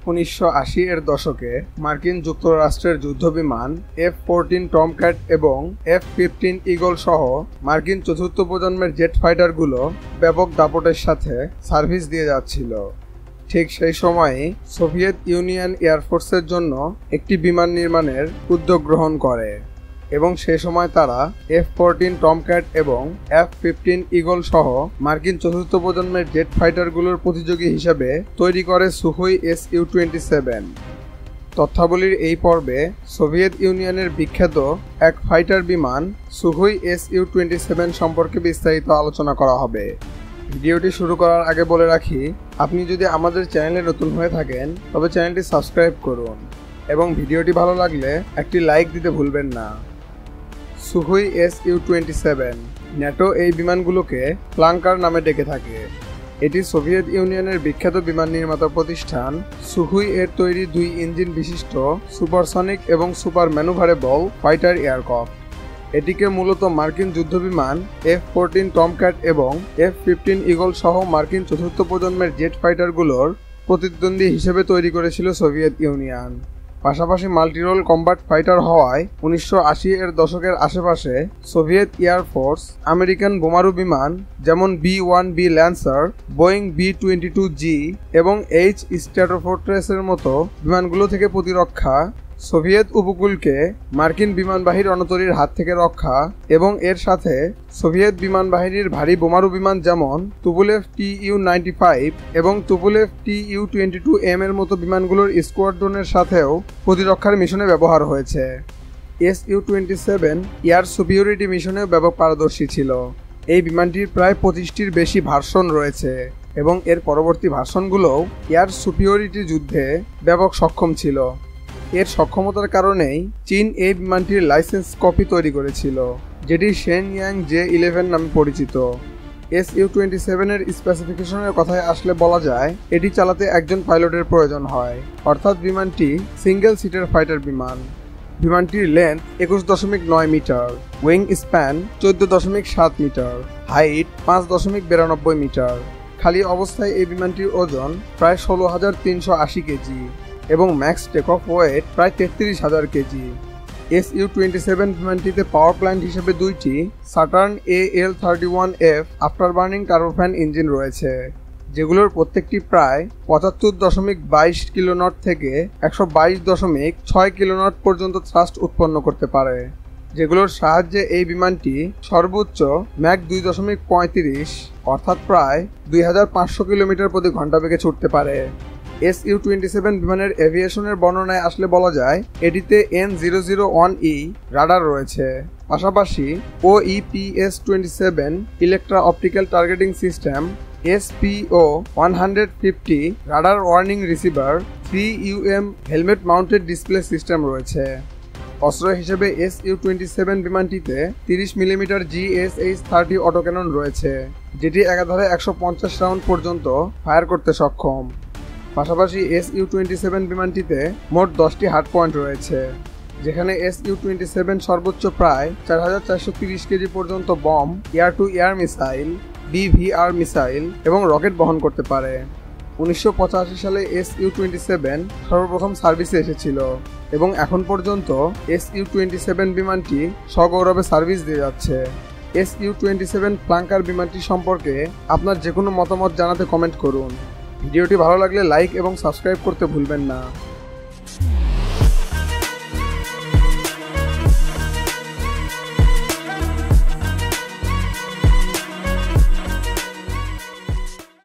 1980 এর দশকে মার্কিন যুক্তরাষ্ট্রের যুদ্ধবিমান F-14 টমক্যাট এবং F-15 ঈগল সহ মার্কিন চতুর্থ প্রজন্মের জেট ফাইটারগুলো ব্যাপক দাপটের সাথে সার্ভিস দিয়ে যাচ্ছিল। ঠিক সেই সময়েই সোভিয়েত ইউনিয়ন এয়ারফোর্সের জন্য একটি বিমান নির্মাণের উদ্যোগ গ্রহণ করে এবং সে সময় তারা F-14 টমক্যাট এবং F-15 ঈগল সহ মার্কিন চতুর্থ প্রজন্মের জেট ফাইটারগুলোর প্রতিযোগী হিসেবে তৈরি করে সুখোই Su-27। তথ্যাবলীর এই পর্বে সোভিয়েত ইউনিয়নের বিখ্যাত এক ফাইটার বিমান সুখোই Su-27 সম্পর্কে বিস্তারিত আলোচনা করা হবে। ভিডিওটি শুরু করার আগে বলে রাখি, আপনি যদি আমাদের চ্যানেলে নতুন হয়ে থাকেন তবে চ্যানেলটি সাবস্ক্রাইব করুন এবং ভিডিওটি ভালো লাগলে একটি লাইক দিতে ভুলবেন না। সুখোই Su-27 ন্যাটো এই বিমানগুলোকে ফ্লাঙ্কার নামে ডেকে থাকে। এটি সোভিয়েত ইউনিয়নের বিখ্যাত বিমান নির্মাতা প্রতিষ্ঠান সুখোই এর তৈরি 2 ইঞ্জিন বিশিষ্ট সুপারসনিক এবং সুপার ম্যানুভারেবল ফাইটার এয়ারক্রাফট। এটিকে মূলত মার্কিন যুদ্ধবিমান F-14 টমক্যাট এবং F-15 ঈগল সহ মার্কিন চতুর্থ প্রজন্মের জেট ফাইটারগুলোর প্রতিদ্বন্দ্বী হিসেবে তৈরি করেছিল সোভিয়েত ইউনিয়ন। পাশাপাশি মাল্টিরোল কম্ব্যাট ফাইটার হওয়ায় 1980 এর দশকের আশেপাশে সোভিয়েত এয়ারফোর্স আমেরিকান বোমারু বিমান যেমন B-1B ল্যান্সার, বোয়িং B-22G এবং H স্ট্র্যাটোফোর্ট্রেসের মতো বিমানগুলো থেকে প্রতিরক্ষা, সোভিয়েত উপকূলকে মার্কিন বিমানবাহী রণতরীর হাত থেকে রক্ষা এবং এর সাথে সোভিয়েত বিমানবাহিনীর ভারী বোমারু বিমান যেমন তুপোলেভ Tu-95 এবং তুপোলেভ Tu-22M এর মতো বিমানগুলোর স্কোয়াড্রনের সাথেও প্রতিরক্ষার মিশনে ব্যবহার হয়েছে। Su-27 এয়ার সুপিরিয়রিটি মিশনেও ব্যাপক পারদর্শী ছিল। এই বিমানটির প্রায় 25টির বেশি ভার্সন রয়েছে এবং এর পরবর্তী ভার্সনগুলোও এয়ার সুপিরিয়রিটি যুদ্ধে ব্যাপক সক্ষম ছিল। এর সক্ষমতার কারণেই চীন এই বিমানটির লাইসেন্স কপি তৈরি করেছিল, যেটি শেনইয়াং J-11 নামে পরিচিত। Su-27 এর স্পেসিফিকেশনের কথায় আসলে বলা যায় এটি চালাতে একজন পাইলটের প্রয়োজন হয়, অর্থাৎ বিমানটি সিঙ্গেল সিটের ফাইটার বিমান। বিমানটির length 21.9 metre, wing span 14.7 metre, height 5.92 metre. খালি অবস্থায় এই বিমানটির ওজন প্রায় 16,380 কেজি এবং ম্যাক্স টেক অফ ওয়েট প্রায় 33,000 কেজি। Su-27 বিমানটিতে পাওয়ার প্ল্যান্ট হিসেবে 2টি সাটার্ন AL-31F after burning turbofan engine রয়েছে, যেগুলোর প্রত্যেকটি প্রায় 75.22 কিলোনট থেকে 122.6 কিলোনট পর্যন্ত থ্রাস্ট উৎপন্ন করতে পারে, যেগুলোর সাহায্যে এই বিমানটি সর্বোচ্চ ম্যাক 2.35 অর্থাৎ প্রায় 2500 কিলোমিটার প্রতি ঘন্টা বেগে ছুটতে পারে। Su-27 বিমানের এভিয়েশনের বর্ণনায় আসলে বলা যায় এটিতে N001E রাডার রয়েছে, পাশাপাশি OEPS-27 Electra optical targeting system, SPO-150 radar warning receiver, 3UM helmet mounted display system রয়েছে। অস্ত্র হিসেবে Su-27 বিমানটিতে 30 মিলিমিটার GSH-30 অটোক্যানন রয়েছে, যেটি একাধারে 150 রাউন্ড পর্যন্ত ফায়ার করতে সক্ষম। পাশাপাশি Su-27 বিমানটিতে মোট 10টি হার্ড পয়েন্ট রয়েছে, যেখানে Su-27 সর্বোচ্চ প্রায় 4,430 কেজি পর্যন্ত bomb, air to air missile, BVR missile এবং রকেট বহন করতে পারে। 1985 সালে Su-27 সর্বপ্রথম সার্ভিসে এসেছিল এবং এখন পর্যন্ত Su-27 বিমানটি সগৌরবে সার্ভিস দিয়ে যাচ্ছে। Su-27 ফ্লাঙ্কার বিমানটি সম্পর্কে আপনার যে কোনো মতামত জানাতে কমেন্ট করুন। ভিডিওটি ভালো লাগলে লাইক এবং সাবস্ক্রাইব করতে ভুলবেন না।